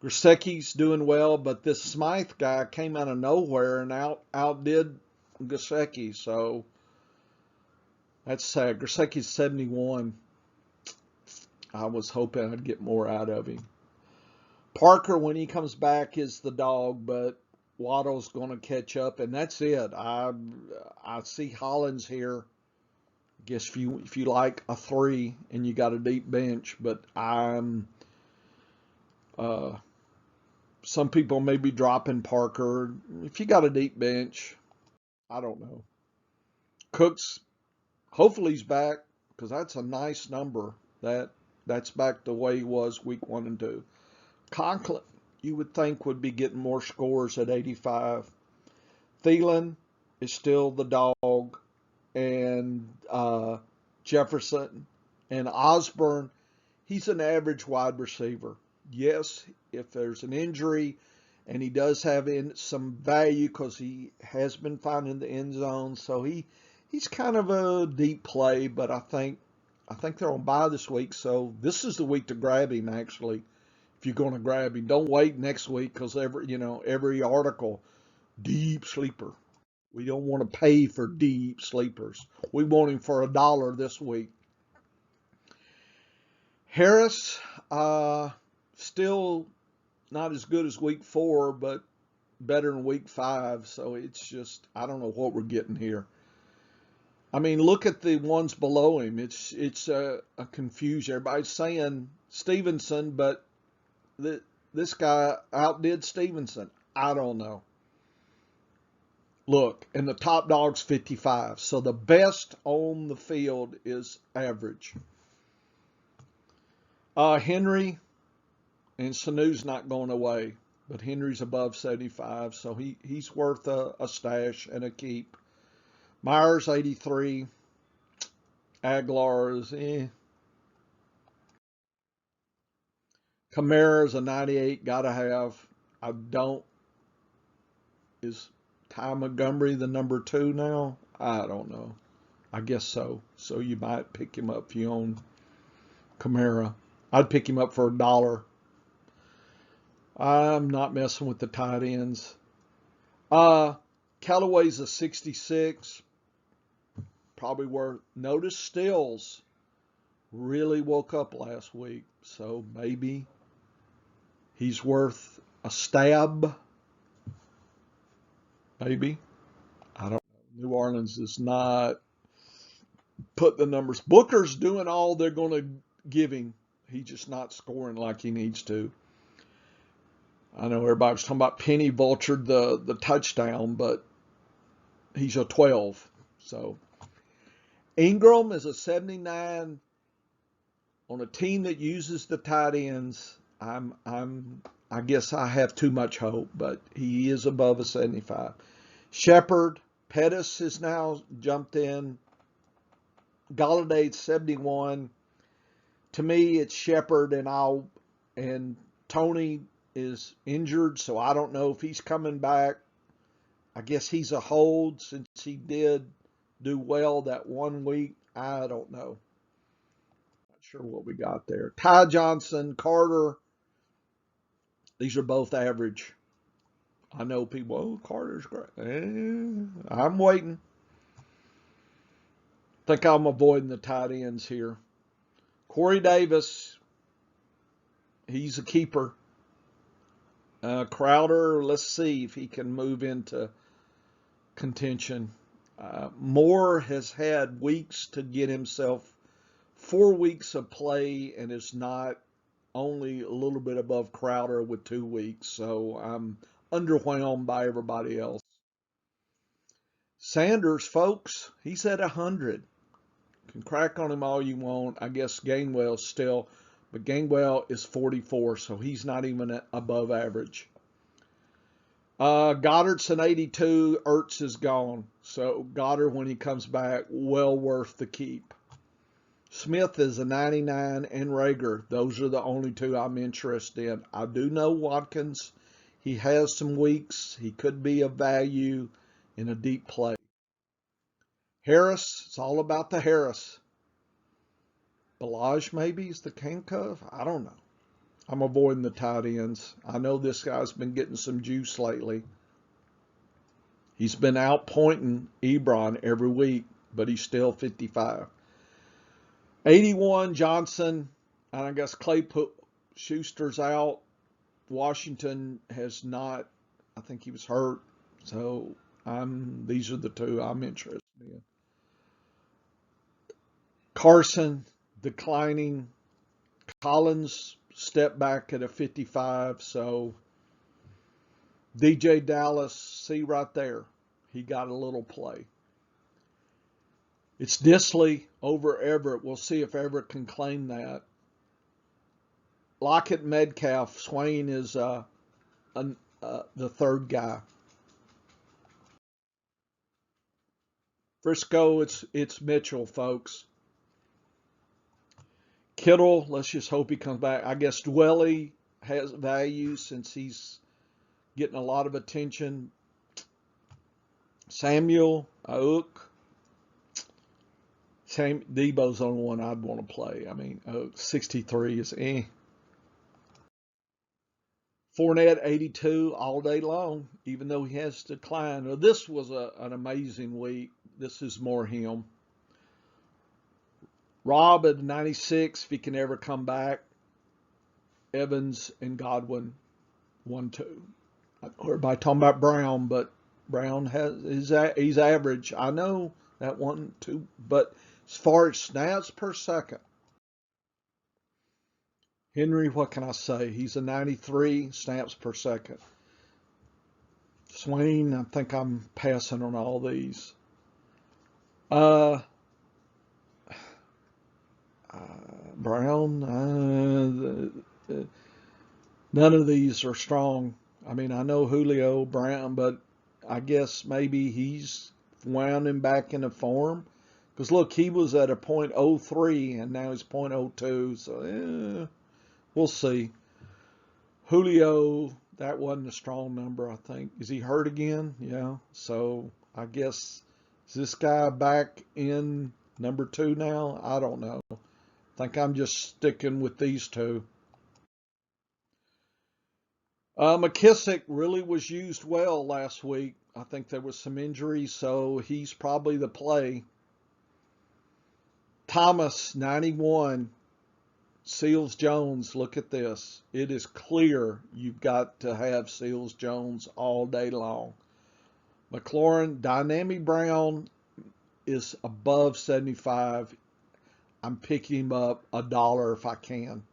Gesicki's doing well, but this Smythe guy came out of nowhere and outdid Gesicki, so that's sad. Gesicki's 71. I was hoping I'd get more out of him. Parker, when he comes back, is the dog, but Waddle's going to catch up, and that's it. I see Hollins here. I guess if you like a 3 and you got a deep bench, but some people may be dropping Parker. If you got a deep bench, I don't know. Cooks, hopefully he's back, because that's a nice number. That's back the way he was week 1 and 2. Conklin, you would think, would be getting more scores at 85. Thielen is still the dog, and Jefferson and Osborne, he's an average wide receiver. Yes, if there's an injury, and he does have some value because he has been finding the end zone, so he's kind of a deep play. But I think they're on bye this week, so this is the week to grab him. Actually, if you're going to grab him, don't wait next week because every article, deep sleeper. We don't want to pay for deep sleepers. We want him for $1 this week. Harris, still not as good as week 4, but better than week 5. So it's just, I don't know what we're getting here. I mean, look at the ones below him. It's a confusion. Everybody's saying Stevenson, but this guy outdid Stevenson. I don't know. Look, and the top dog's 55. So the best on the field is average. Henry and Sanu's not going away, but Henry's above 75, so he's worth a stash and a keep. Myers 83. Aguilar is Kamara's a 98. Gotta have. Is Ty Montgomery the number 2 now? I don't know. I guess so. So you might pick him up if you own Kamara. I'd pick him up for $1. I'm not messing with the tight ends. Callaway's a 66. Probably worth. Notice Stills really woke up last week, so maybe he's worth a stab. Maybe. I don't know. New Orleans does not put the numbers. Booker's doing all they're going to give him. He's just not scoring like he needs to. I know everybody was talking about Penny vultured the touchdown, but he's a 12. So Ingram is a 79 on a team that uses the tight ends. I guess I have too much hope, but he is above a 75. Shepard, Pettis has now jumped in. Galladay's 71. To me, it's Shepard and Tony is injured, so I don't know if he's coming back. I guess he's a hold since he did do well that 1 week. I don't know. Not sure what we got there. Ty Johnson, Carter, these are both average. I know people, Carter's great. I'm waiting. Think I'm avoiding the tight ends here. Corey Davis, he's a keeper. Crowder, let's see if he can move into contention. Moore has had weeks to get himself 4 weeks of play and is not only a little bit above Crowder with 2 weeks. So I'm underwhelmed by everybody else. Sanders, folks, he's at 100. Can crack on him all you want. I guess Gainwell's still, but Gainwell is 44, so he's not even above average. Goddard's an 82. Ertz is gone. So Goddard, when he comes back, well worth the keep. Smith is a 99 and Rager. Those are the only 2 I'm interested in. I do know Watkins. He has some weeks. He could be of value in a deep play. Harris, it's all about the Harris. Balaj maybe is the handcuff. I don't know. I'm avoiding the tight ends. I know this guy's been getting some juice lately. He's been outpointing Ebron every week, but he's still 55. 81, Johnson, and I guess Schuster's out. Washington has not, I think he was hurt. So these are the 2 I'm interested in. Carson, declining. Collins stepped back at a 55. So DJ Dallas, see right there, he got a little play. It's Disley over Everett. We'll see if Everett can claim that. Lockett, Metcalf, Swain is the 3rd guy. Frisco, it's Mitchell, folks. Kittle, let's just hope he comes back. I guess Dwelly has value since he's getting a lot of attention. Samuel, Ayuk. Debo's the only one I'd want to play. I mean, 63 is eh. Fournette, 82 all day long, even though he has declined. Well, this was an amazing week. This is more him. Rob at 96, if he can ever come back. Evans and Godwin, 1-2. Everybody talking about Brown, but Brown he's average. I know that 1-2, but as far as snaps per second, Henry, what can I say? He's a 93 snaps per second. Swain, I think I'm passing on all these. Brown, none of these are strong. I mean, I know Julio Brown, but I guess maybe he's wound back into form. Because look, he was at a .03 and now he's .02. So we'll see. Julio, that wasn't a strong number, I think. Is he hurt again? Yeah. So I guess, is this guy back in number 2 now? I don't know. I think I'm just sticking with these two. McKissick really was used well last week. I think there was some injuries, so he's probably the play. Thomas, 91. Seals Jones, look at this. It is clear you've got to have Seals Jones all day long. McLaurin, Dynamic Brown is above 75. I'm picking him up $1 if I can.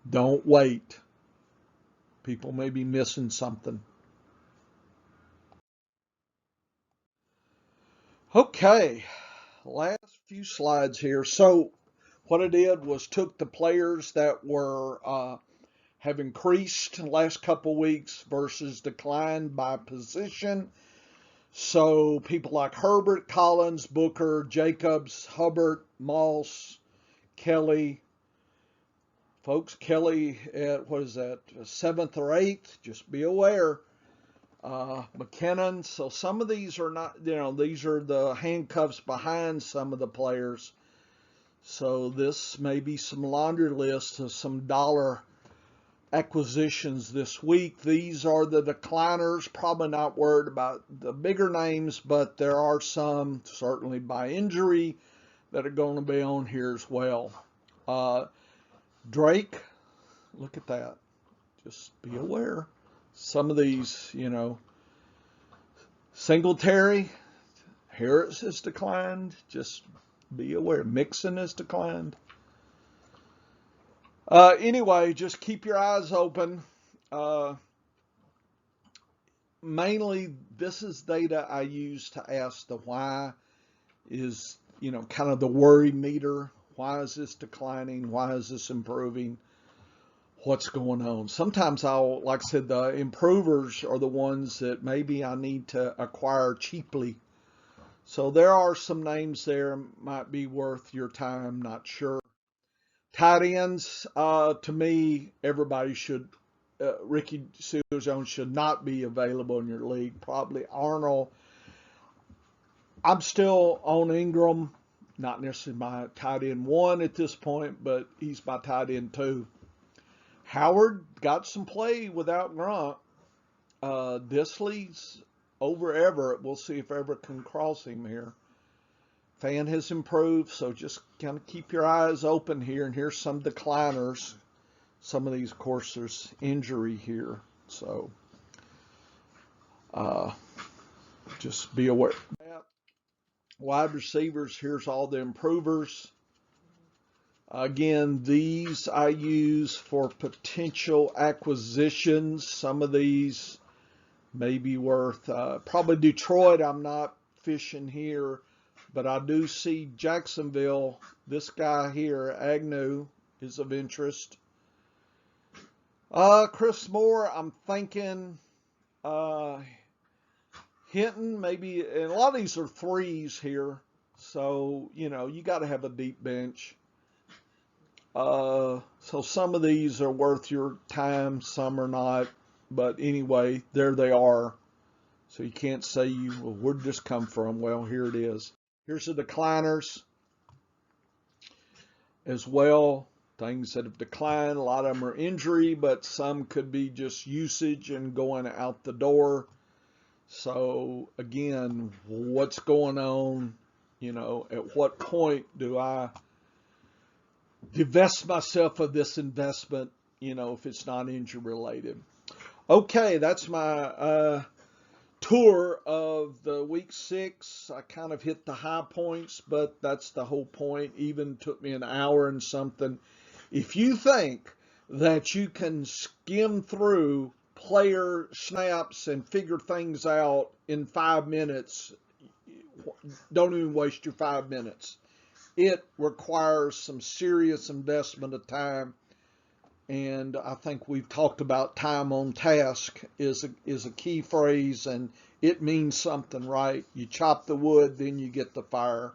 Don't wait. People may be missing something. Okay, last few slides here. So what I did was took the players that were have increased in the last couple weeks versus declined by position. So people like Herbert, Collins, Booker, Jacobs, Hubbard, Moss, Kelly. Folks, Kelly at, what is that, 7th or 8th? Just be aware. McKinnon. So some of these are not, these are the handcuffs behind some of the players. So this may be some laundry list of some dollar acquisitions this week. These are the decliners. Probably not worried about the bigger names, but there are some, certainly by injury, that are going to be on here as well. Drake, look at that. Just be aware. Some of these, Singletary, Harris has declined. Just be aware. Mixon has declined. Anyway, just keep your eyes open. Mainly, this is data I use to ask the why is, kind of the worry meter. Why is this declining? Why is this improving? What's going on? Sometimes like I said, the improvers are the ones that maybe I need to acquire cheaply. So there are some names there might be worth your time, not sure. Tight ends, to me, everybody should, Ricky Seals-Jones should not be available in your league. Probably Arnold. I'm still on Ingram, not necessarily my tight end 1 at this point, but he's my tight end 2. Howard got some play without Gronk. Disley's over Everett. We'll see if Everett can cross him here. Fan has improved, so just kind of keep your eyes open here. And here's some decliners. Some of these, of course, there's injury here. So just be aware of that. Wide receivers, here's all the improvers. Again, these I use for potential acquisitions. Some of these may be worth, probably Detroit, I'm not fishing here, but I do see Jacksonville. This guy here, Agnew, is of interest. Chris Moore, I'm thinking Hinton, maybe, and a lot of these are threes here. So, you got to have a deep bench. So some of these are worth your time, some are not. But anyway, there they are. So you can't say well, where'd this come from? Well, here it is. Here's the decliners as well. Things that have declined. A lot of them are injury, but some could be just usage and going out the door. So again, what's going on? At what point do I divest myself of this investment, if it's not injury related? Okay, that's my tour of the week 6. I kind of hit the high points, but that's the whole point. Even took me an hour and something. If you think that you can skim through player snaps and figure things out in 5 minutes, don't even waste your 5 minutes. It requires some serious investment of time. And I think we've talked about time on task is a key phrase, and it means something, right? You chop the wood, then you get the fire.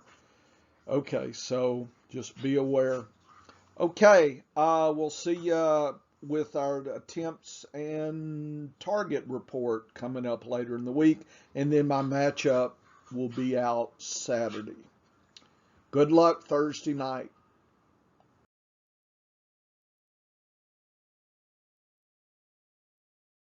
Okay, so just be aware. Okay, we'll see you with our attempts and target report coming up later in the week, and then my matchup will be out Saturday. Good luck Thursday night.